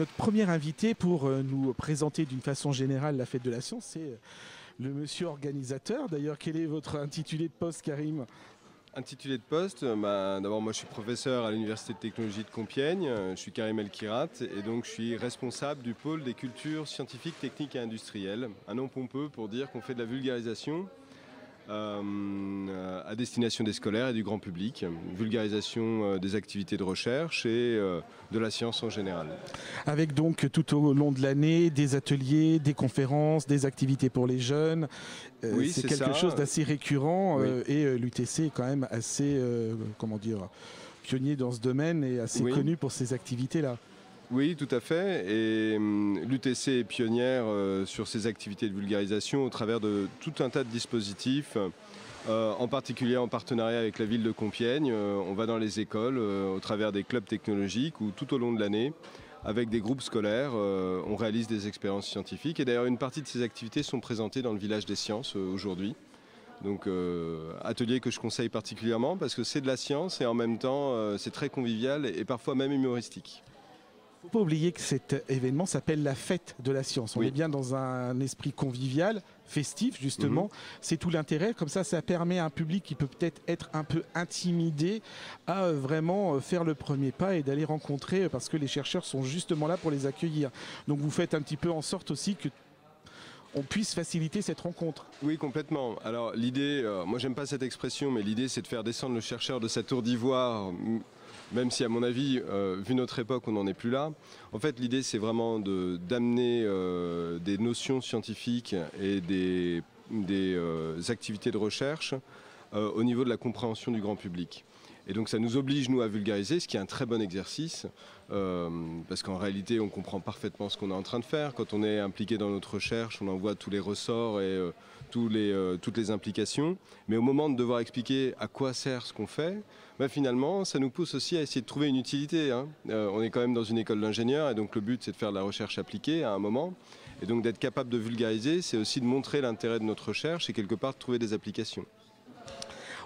notre premier invité pour nous présenter d'une façon générale la fête de la science, c'est le monsieur organisateur. D'ailleurs, quel est votre intitulé de poste, Karim? Intitulé de poste, d'abord moi je suis professeur à l'Université de technologie de Compiègne, je suis Karim El Kirat et donc je suis responsable du pôle des cultures scientifiques, techniques et industrielles. Un nom pompeux pour dire qu'on fait de la vulgarisation à destination des scolaires et du grand public, vulgarisation des activités de recherche et de la science en général. Avec donc tout au long de l'année des ateliers, des conférences, des activités pour les jeunes. Oui, c'est c'est quelque ça. chose d'assez récurrent Oui. et l'UTC est quand même assez, comment dire, pionnier dans ce domaine et assez Oui. connu pour ces activités-là. Oui, tout à fait. Et l'UTC est pionnière sur ces activités de vulgarisation au travers de tout un tas de dispositifs, en particulier en partenariat avec la ville de Compiègne. On va dans les écoles au travers des clubs technologiques où tout au long de l'année, avec des groupes scolaires, on réalise des expériences scientifiques. Et d'ailleurs, une partie de ces activités sont présentées dans le village des sciences aujourd'hui. Donc atelier que je conseille particulièrement parce que c'est de la science et en même temps c'est très convivial et parfois même humoristique. Il ne faut pas oublier que cet événement s'appelle la fête de la science. On Oui. est bien dans un esprit convivial, festif justement. C'est tout l'intérêt. Comme ça permet à un public qui peut peut-être être un peu intimidé à vraiment faire le premier pas et d'aller rencontrer, parce que les chercheurs sont justement là pour les accueillir. Donc vous faites un petit peu en sorte aussi que on puisse faciliter cette rencontre. Oui, complètement. Alors l'idée, moi j'aime pas cette expression, mais l'idée c'est de faire descendre le chercheur de sa tour d'ivoire, même si à mon avis, vu notre époque, on n'en est plus là. En fait, l'idée c'est vraiment d'amener des notions scientifiques et des activités de recherche au niveau de la compréhension du grand public. Et donc ça nous oblige, nous, à vulgariser, ce qui est un très bon exercice, parce qu'en réalité, on comprend parfaitement ce qu'on est en train de faire. Quand on est impliqué dans notre recherche, on en voit tous les ressorts et toutes les implications. Mais au moment de devoir expliquer à quoi sert ce qu'on fait, finalement, ça nous pousse aussi à essayer de trouver une utilité, hein. On est quand même dans une école d'ingénieurs, et donc le but, c'est de faire de la recherche appliquée à un moment. Et donc d'être capable de vulgariser, c'est aussi de montrer l'intérêt de notre recherche et quelque part de trouver des applications.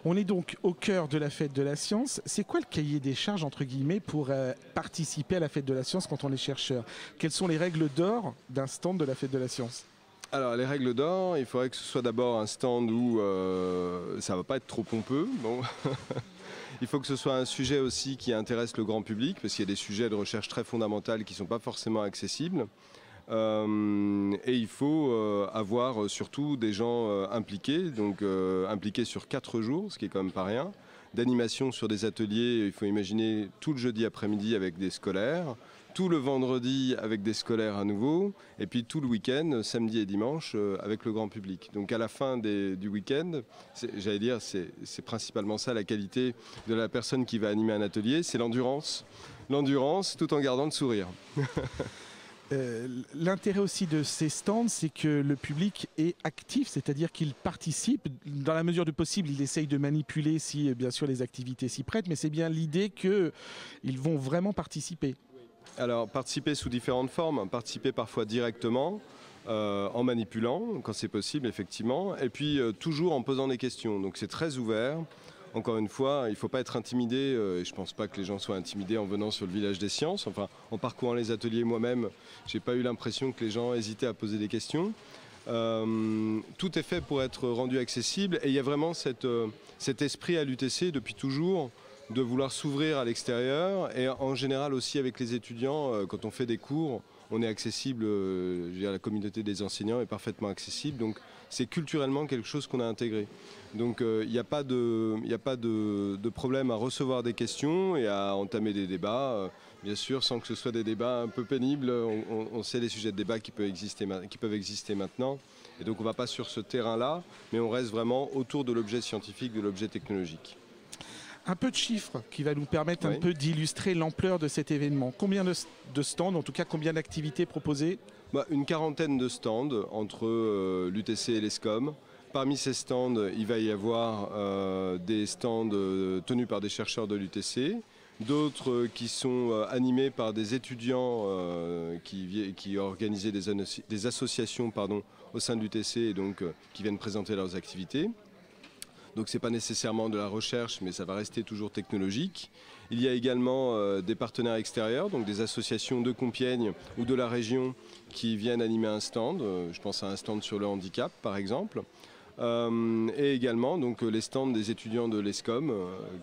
On est donc au cœur de la fête de la science. C'est quoi le cahier des charges, entre guillemets, pour participer à la fête de la science quand on est chercheur? Quelles sont les règles d'or d'un stand de la fête de la science? Alors les règles d'or, il faudrait que ce soit d'abord un stand où ça ne va pas être trop pompeux. Bon. Il faut que ce soit un sujet aussi qui intéresse le grand public, parce qu'il y a des sujets de recherche très fondamentaux qui ne sont pas forcément accessibles. Et il faut avoir surtout des gens impliqués, donc impliqués sur 4 jours, ce qui est quand même pas rien. D'animation sur des ateliers, il faut imaginer tout le jeudi après-midi avec des scolaires, tout le vendredi avec des scolaires à nouveau, et puis tout le week-end, samedi et dimanche, avec le grand public. Donc à la fin du week-end, j'allais dire, c'est principalement ça la qualité de la personne qui va animer un atelier, c'est l'endurance. L'endurance tout en gardant le sourire. L'intérêt aussi de ces stands, c'est que le public est actif, c'est-à-dire qu'il participe. Dans la mesure du possible, il essaye de manipuler si, bien sûr, les activités s'y prêtent, mais c'est bien l'idée qu'ils vont vraiment participer. Alors, participer sous différentes formes, participer parfois directement, en manipulant, quand c'est possible, effectivement, et puis toujours en posant des questions. Donc c'est très ouvert. Encore une fois, il ne faut pas être intimidé, et je ne pense pas que les gens soient intimidés en venant sur le village des sciences. Enfin, en parcourant les ateliers moi-même, je n'ai pas eu l'impression que les gens hésitaient à poser des questions. Tout est fait pour être rendu accessible et il y a vraiment cet esprit à l'UTC depuis toujours de vouloir s'ouvrir à l'extérieur et en général aussi avec les étudiants, quand on fait des cours, on est accessible, je veux dire, la communauté des enseignants est parfaitement accessible, donc c'est culturellement quelque chose qu'on a intégré. Donc il n'y a pas de problème à recevoir des questions et à entamer des débats, bien sûr, sans que ce soit des débats un peu pénibles. On sait les sujets de débat qui peuvent exister maintenant, et donc on ne va pas sur ce terrain-là, mais on reste vraiment autour de l'objet scientifique, de l'objet technologique. Un peu de chiffres qui va nous permettre Oui. un peu d'illustrer l'ampleur de cet événement. Combien de stands, en tout cas combien d'activités proposées? Une quarantaine de stands entre l'UTC et l'ESCOM. Parmi ces stands, il va y avoir des stands tenus par des chercheurs de l'UTC, d'autres qui sont animés par des étudiants qui organisaient des associations au sein de l'UTC et donc qui viennent présenter leurs activités. Donc ce n'est pas nécessairement de la recherche, mais ça va rester toujours technologique. Il y a également des partenaires extérieurs, donc des associations de Compiègne ou de la région qui viennent animer un stand. Je pense à un stand sur le handicap, par exemple. Et également donc, les stands des étudiants de l'ESCOM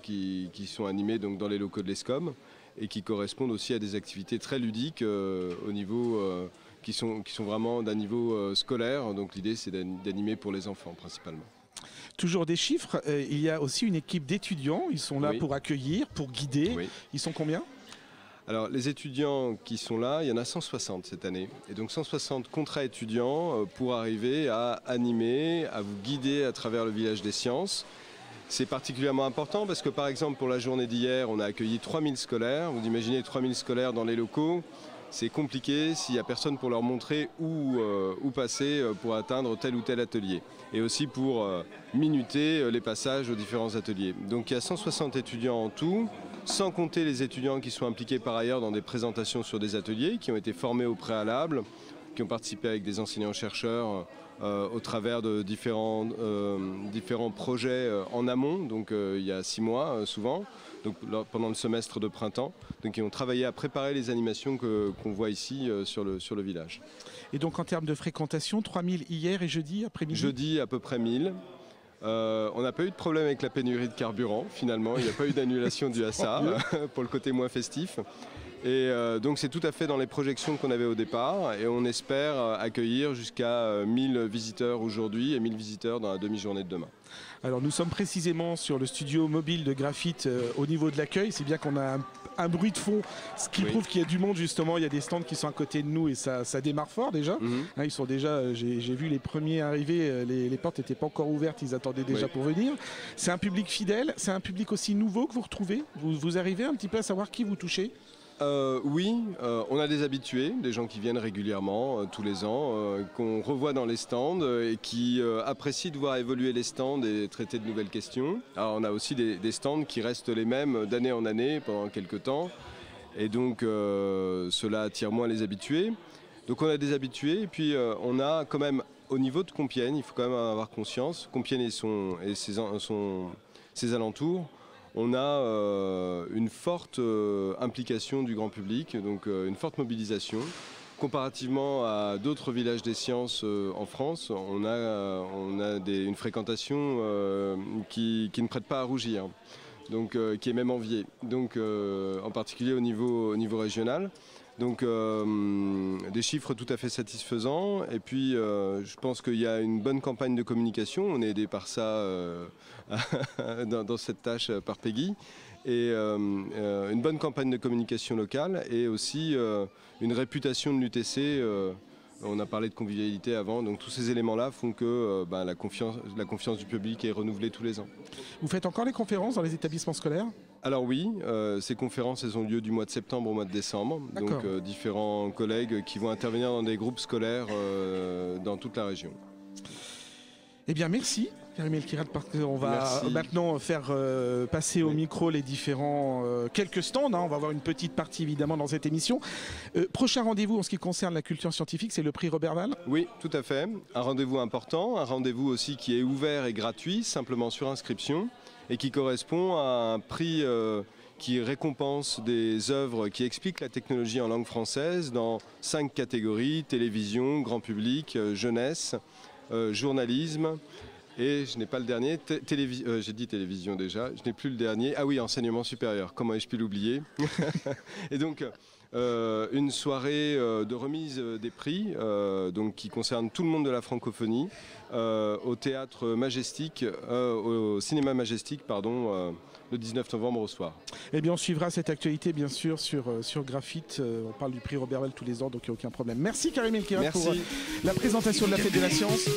qui sont animés donc, dans les locaux de l'ESCOM et qui correspondent aussi à des activités très ludiques au niveau, qui sont vraiment d'un niveau scolaire. Donc l'idée c'est d'animer pour les enfants principalement. Toujours des chiffres, il y a aussi une équipe d'étudiants, ils sont là pour accueillir, pour guider. Ils sont combien ? Alors les étudiants qui sont là, il y en a 160 cette année. Et donc 160 contrats étudiants pour arriver à animer, à vous guider à travers le village des sciences. C'est particulièrement important parce que par exemple pour la journée d'hier, on a accueilli 3000 scolaires. Vous imaginez 3000 scolaires dans les locaux. C'est compliqué s'il n'y a personne pour leur montrer où passer pour atteindre tel ou tel atelier. Et aussi pour minuter les passages aux différents ateliers. Donc il y a 160 étudiants en tout, sans compter les étudiants qui sont impliqués par ailleurs dans des présentations sur des ateliers, qui ont été formés au préalable, qui ont participé avec des enseignants-chercheurs au travers de différents projets en amont, donc il y a 6 mois souvent. Donc, pendant le semestre de printemps, donc ils ont travaillé à préparer les animations qu'on voit ici sur le village. Et donc en termes de fréquentation, 3000 hier et jeudi après-midi ? Jeudi à peu près 1000. On n'a pas eu de problème avec la pénurie de carburant finalement, il n'y a pas eu d'annulation due à ça pour le côté moins festif. Et donc c'est tout à fait dans les projections qu'on avait au départ et on espère accueillir jusqu'à 1000 visiteurs aujourd'hui et 1000 visiteurs dans la demi-journée de demain. Alors nous sommes précisément sur le studio mobile de graphite au niveau de l'accueil, c'est bien qu'on a un bruit de fond, ce qui prouve qu'il y a du monde justement, il y a des stands qui sont à côté de nous et ça démarre fort déjà. Ils sont déjà, j'ai vu les premiers arriver, les portes n'étaient pas encore ouvertes, ils attendaient déjà pour venir. C'est un public fidèle, c'est un public aussi nouveau que vous retrouvez, vous arrivez un petit peu à savoir qui vous touchez ? Oui, on a des habitués, des gens qui viennent régulièrement tous les ans, qu'on revoit dans les stands et qui apprécient de voir évoluer les stands et traiter de nouvelles questions. Alors on a aussi des stands qui restent les mêmes d'année en année pendant quelques temps et donc cela attire moins les habitués. Donc on a des habitués et puis on a quand même au niveau de Compiègne, il faut quand même en avoir conscience, Compiègne et ses alentours. On a une forte implication du grand public, donc une forte mobilisation. Comparativement à d'autres villages des sciences en France, on a une fréquentation qui ne prête pas à rougir, donc qui est même enviée, donc, en particulier au niveau régional. Donc des chiffres tout à fait satisfaisants et puis je pense qu'il y a une bonne campagne de communication, on est aidé par ça dans cette tâche par Peggy et une bonne campagne de communication locale et aussi une réputation de l'UTC, on a parlé de convivialité avant, donc tous ces éléments-là font que la confiance du public est renouvelée tous les ans. Vous faites encore les conférences dans les établissements scolaires ? Alors oui, ces conférences elles ont lieu du mois de septembre au mois de décembre, donc différents collègues qui vont intervenir dans des groupes scolaires dans toute la région. Eh bien merci. On va maintenant faire passer au micro les différents quelques stands. On va avoir une petite partie évidemment dans cette émission. Prochain rendez-vous en ce qui concerne la culture scientifique, c'est le prix Robert Val. Oui, tout à fait. Un rendez-vous important, un rendez-vous aussi qui est ouvert et gratuit, simplement sur inscription, et qui correspond à un prix qui récompense des œuvres qui expliquent la technologie en langue française dans 5 catégories, télévision, grand public, jeunesse, journalisme. Et je n'ai pas le dernier, j'ai dit télévision déjà, je n'ai plus le dernier. Ah oui, enseignement supérieur, comment ai-je pu l'oublier? Et donc, une soirée de remise des prix, donc, qui concerne tout le monde de la francophonie, au théâtre Majestic, au cinéma Majestic, pardon, le 19 novembre au soir. Eh bien, on suivra cette actualité, bien sûr, sur Graphite. On parle du prix Robert Val tous les ans, donc il n'y a aucun problème. Merci Karim Elkirat pour la présentation de la Fête de la Science.